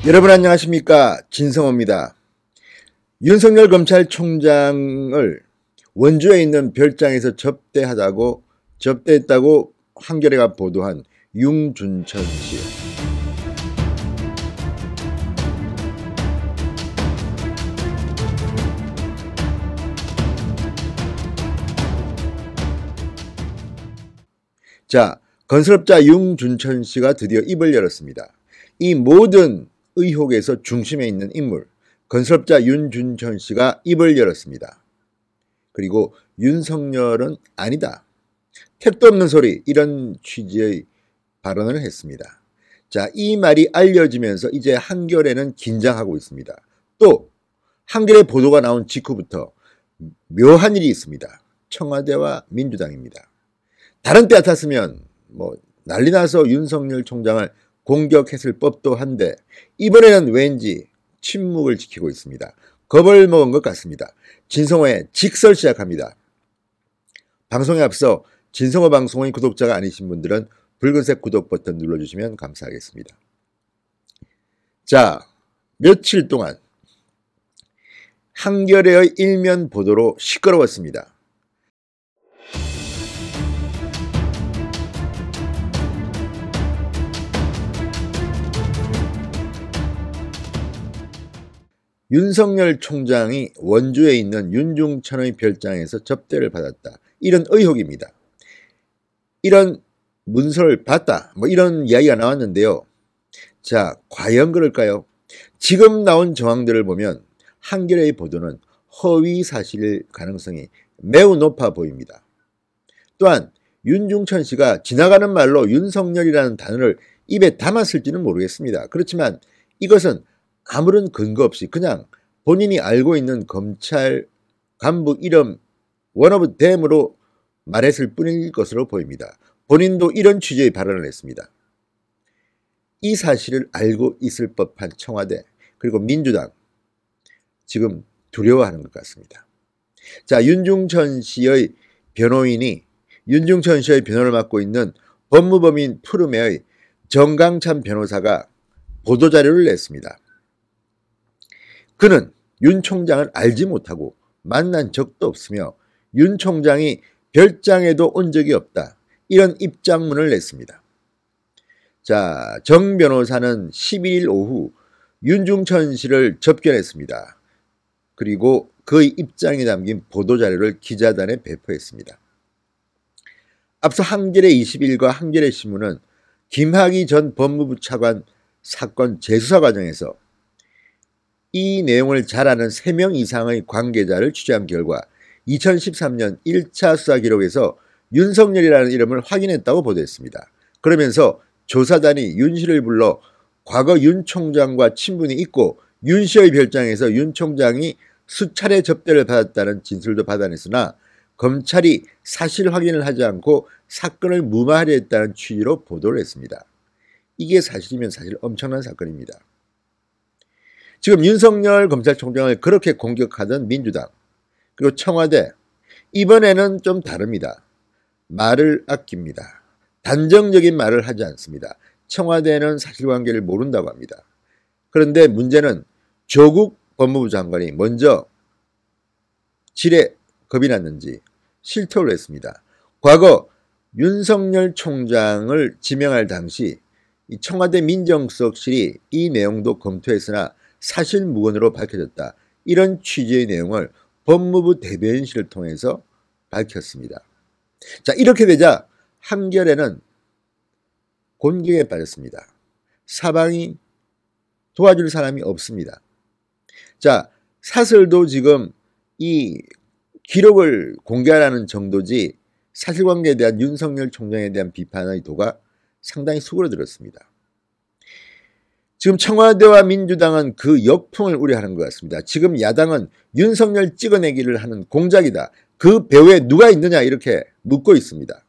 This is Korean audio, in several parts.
여러분 안녕하십니까, 진성호입니다. 윤석열 검찰총장을 원주에 있는 별장에서 접대했다고 한겨레가 보도한 융준천 씨. 자, 건설업자 융준천 씨가 드디어 입을 열었습니다. 이 모든 의혹에서 중심에 있는 인물, 건설업자 융준천 씨가 입을 열었습니다. 그리고 윤석열은 아니다, 택도 없는 소리, 이런 취지의 발언을 했습니다. 자, 이 말이 알려지면서 이제 한겨레는 긴장하고 있습니다. 또 한겨레 보도가 나온 직후부터 묘한 일이 있습니다. 청와대와 민주당입니다. 다른 때 같았으면 난리 나서 윤석열 총장을 공격했을 법도 한데 이번에는 왠지 침묵을 지키고 있습니다. 겁을 먹은 것 같습니다. 진성호의 직설 시작합니다. 방송에 앞서 진성호 방송의 구독자가 아니신 분들은 붉은색 구독 버튼 눌러주시면 감사하겠습니다. 자, 며칠 동안 한겨레의 일면 보도로 시끄러웠습니다. 윤석열 총장이 원주에 있는 윤중천의 별장에서 접대를 받았다, 이런 의혹입니다. 이런 문서를 봤다, 이런 이야기가 나왔는데요. 자, 과연 그럴까요? 지금 나온 정황들을 보면 한겨레의 보도는 허위 사실일 가능성이 매우 높아 보입니다. 또한 윤중천 씨가 지나가는 말로 윤석열이라는 단어를 입에 담았을지는 모르겠습니다. 그렇지만 이것은 아무런 근거 없이 그냥 본인이 알고 있는 검찰 간부 이름 one of them으로 말했을 뿐일 것으로 보입니다. 본인도 이런 취지의 발언을 했습니다. 이 사실을 알고 있을 법한 청와대 그리고 민주당, 지금 두려워하는 것 같습니다. 자, 윤중천 씨의 변호인이 윤중천 씨의 변호를 맡고 있는 법무법인 푸르메의 정강찬 변호사가 보도자료를 냈습니다. 그는 윤 총장을 알지 못하고 만난 적도 없으며 윤 총장이 별장에도 온 적이 없다, 이런 입장문을 냈습니다. 자, 정 변호사는 11일 오후 윤중천 씨를 접견했습니다. 그리고 그의 입장이 담긴 보도자료를 기자단에 배포했습니다. 앞서 한겨레 21과 한겨레 신문은 김학의 전 법무부 차관 사건 재수사 과정에서 이 내용을 잘 아는 3명 이상의 관계자를 취재한 결과 2013년 1차 수사 기록에서 윤석열이라는 이름을 확인했다고 보도했습니다. 그러면서 조사단이 윤 씨를 불러 과거 윤 총장과 친분이 있고 윤 씨의 별장에서 윤 총장이 수차례 접대를 받았다는 진술도 받아냈으나 검찰이 사실 확인을 하지 않고 사건을 무마하려 했다는 취지로 보도를 했습니다. 이게 사실이면 사실 엄청난 사건입니다. 지금 윤석열 검찰총장을 그렇게 공격하던 민주당 그리고 청와대, 이번에는 좀 다릅니다. 말을 아낍니다. 단정적인 말을 하지 않습니다. 청와대는 사실관계를 모른다고 합니다. 그런데 문제는 조국 법무부 장관이 먼저 질에 겁이 났는지 실토를 했습니다. 과거 윤석열 총장을 지명할 당시 이 청와대 민정수석실이 이 내용도 검토했으나 사실무근으로 밝혀졌다, 이런 취지의 내용을 법무부 대변인실을 통해서 밝혔습니다. 자, 이렇게 되자 한겨레는 곤경에 빠졌습니다. 사방이 도와줄 사람이 없습니다. 자, 사설도 지금 이 기록을 공개하라는 정도지 사실관계에 대한 윤석열 총장에 대한 비판의 도가 상당히 수그러들었습니다. 지금 청와대와 민주당은 그 역풍을 우려하는 것 같습니다. 지금 야당은 윤석열 찍어내기를 하는 공작이다, 그 배후에 누가 있느냐, 이렇게 묻고 있습니다.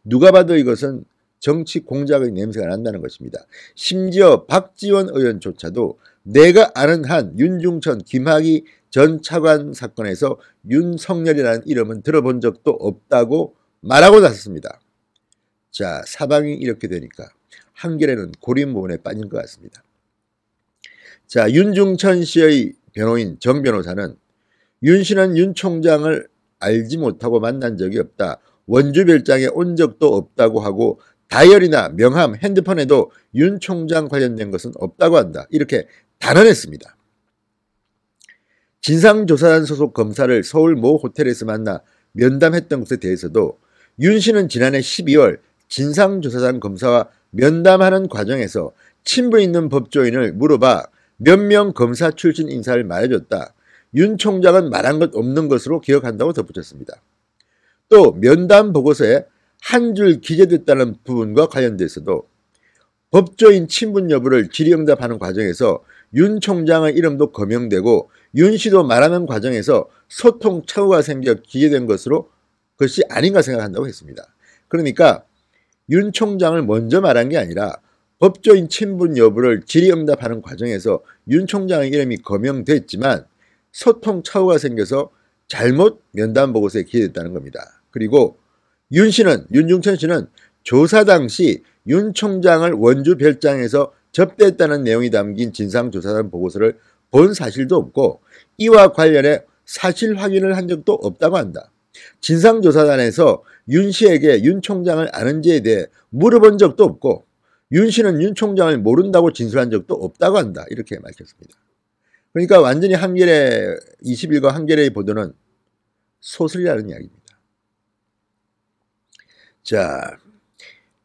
누가 봐도 이것은 정치 공작의 냄새가 난다는 것입니다. 심지어 박지원 의원조차도 내가 아는 한 윤중천, 김학의 전 차관 사건에서 윤석열이라는 이름은 들어본 적도 없다고 말하고 나섰습니다. 자, 사방이 이렇게 되니까 한겨레는 고립 부분에 빠진 것 같습니다. 자, 윤중천 씨의 변호인 정 변호사는 윤 씨는 윤 총장을 알지 못하고 만난 적이 없다. 원주 별장에 온 적도 없다고 하고 다이어리나 명함, 핸드폰에도 윤 총장 관련된 것은 없다고 한다. 이렇게 단언했습니다. 진상조사단 소속 검사를 서울 모 호텔에서 만나 면담했던 것에 대해서도 윤 씨는 지난해 12월 진상조사단 검사와 면담하는 과정에서 친분 있는 법조인을 물어봐 몇 명 검사 출신 인사를 말해줬다. 윤 총장은 말한 것 없는 것으로 기억한다고 덧붙였습니다. 또 면담 보고서에 한 줄 기재됐다는 부분과 관련돼서도 법조인 친분 여부를 질의응답하는 과정에서 윤 총장의 이름도 거명되고 윤 씨도 말하는 과정에서 소통 착오가 생겨 기재된 것이 아닌가 생각한다고 했습니다. 그러니까 윤 총장을 먼저 말한 게 아니라 법조인 친분 여부를 질의응답하는 과정에서 윤 총장의 이름이 거명됐지만 소통 착오가 생겨서 잘못 면담 보고서에 기재됐다는 겁니다. 그리고 윤중천 씨는 조사 당시 윤 총장을 원주 별장에서 접대했다는 내용이 담긴 진상조사단 보고서를 본 사실도 없고 이와 관련해 사실 확인을 한 적도 없다고 한다. 진상조사단에서 윤 씨에게 윤 총장을 아는지에 대해 물어본 적도 없고 윤 씨는 윤 총장을 모른다고 진술한 적도 없다고 한다. 이렇게 밝혔습니다. 그러니까 완전히 21과 한겨레의 보도는 소설이라는 이야기입니다. 자,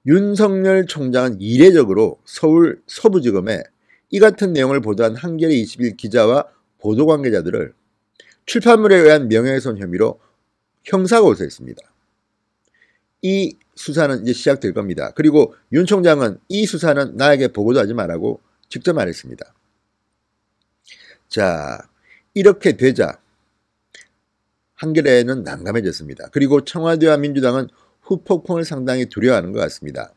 윤석열 총장은 이례적으로 서울 서부지검에 이 같은 내용을 보도한 한겨레 21 기자와 보도 관계자들을 출판물에 의한 명예훼손 혐의로 형사고소했습니다. 이 수사는 이제 시작될 겁니다. 그리고 윤 총장은 이 수사는 나에게 보고도 하지 말라고 직접 말했습니다. 자, 이렇게 되자 한겨레는 난감해졌습니다. 그리고 청와대와 민주당은 후폭풍을 상당히 두려워하는 것 같습니다.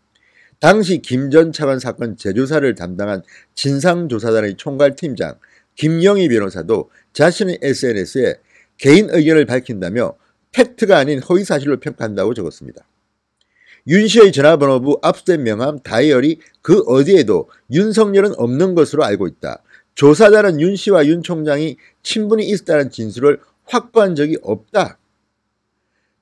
당시 김 전 차관 사건 재조사를 담당한 진상조사단의 총괄팀장 김영희 변호사도 자신의 SNS에 개인 의견을 밝힌다며 팩트가 아닌 허위사실로 평가한다고 적었습니다. 윤 씨의 전화번호부, 압수된 명함, 다이어리 그 어디에도 윤석열은 없는 것으로 알고 있다. 조사단은 윤 씨와 윤 총장이 친분이 있었다는 진술을 확보한 적이 없다.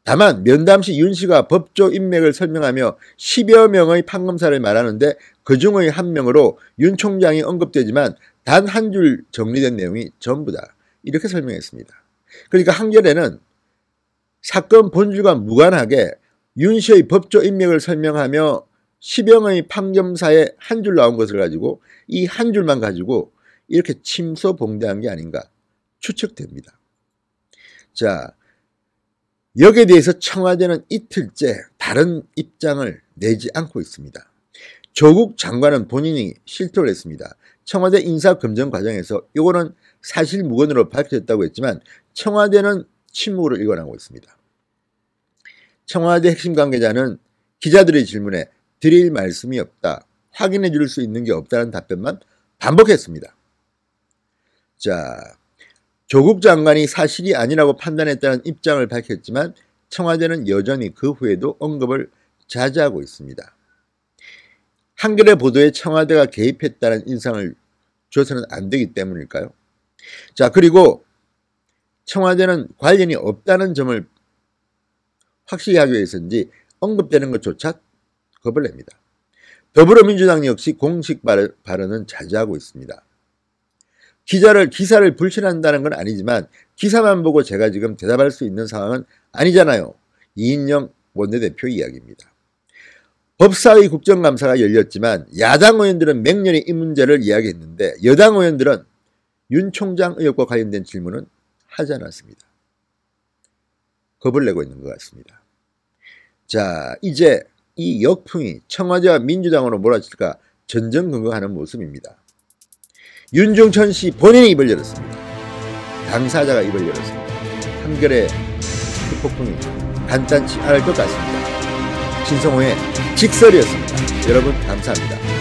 다만 면담 시 윤 씨가 법조 인맥을 설명하며 10여 명의 판검사를 말하는데 그 중의 한 명으로 윤 총장이 언급되지만 단 한 줄 정리된 내용이 전부다. 이렇게 설명했습니다. 그러니까 한겨레는 사건 본질과 무관하게 윤 씨의 법조 인맥을 설명하며 10여 명의 판검사에 한 줄 나온 것을 가지고 이 한 줄만 가지고 이렇게 침소봉대한 게 아닌가 추측됩니다. 자, 여기에 대해서 청와대는 이틀째 다른 입장을 내지 않고 있습니다. 조국 장관은 본인이 실토를 했습니다. 청와대 인사검증 과정에서 이거는 사실 무근으로 밝혀졌다고 했지만 청와대는 침묵으로 일관하고 있습니다. 청와대 핵심 관계자는 기자들의 질문에 드릴 말씀이 없다, 확인해 줄 수 있는 게 없다는 답변만 반복했습니다. 자, 조국 장관이 사실이 아니라고 판단했다는 입장을 밝혔지만 청와대는 여전히 그 후에도 언급을 자제하고 있습니다. 한겨레 보도에 청와대가 개입했다는 인상을 줘서는 안 되기 때문일까요? 자, 그리고 청와대는 관련이 없다는 점을 확실히 하기 위해서인지 언급되는 것조차 겁을 냅니다. 더불어민주당 역시 공식 발언은 자제하고 있습니다. 기사를 불신한다는 건 아니지만 기사만 보고 제가 지금 대답할 수 있는 상황은 아니잖아요. 이인영 원내대표 이야기입니다. 법사위 국정감사가 열렸지만 야당 의원들은 맹렬히 이 문제를 이야기했는데 여당 의원들은 윤 총장 의혹과 관련된 질문은 하지 않았습니다. 겁을 내고 있는 것 같습니다. 자, 이제 이 역풍이 청와대와 민주당으로 몰아칠까 전전긍긍하는 모습입니다. 윤중천 씨 본인이 입을 열었습니다. 당사자가 입을 열었습니다. 한겨레 후폭풍이 간단치 않을 것 같습니다. 신성호의 직설이었습니다. 여러분 감사합니다.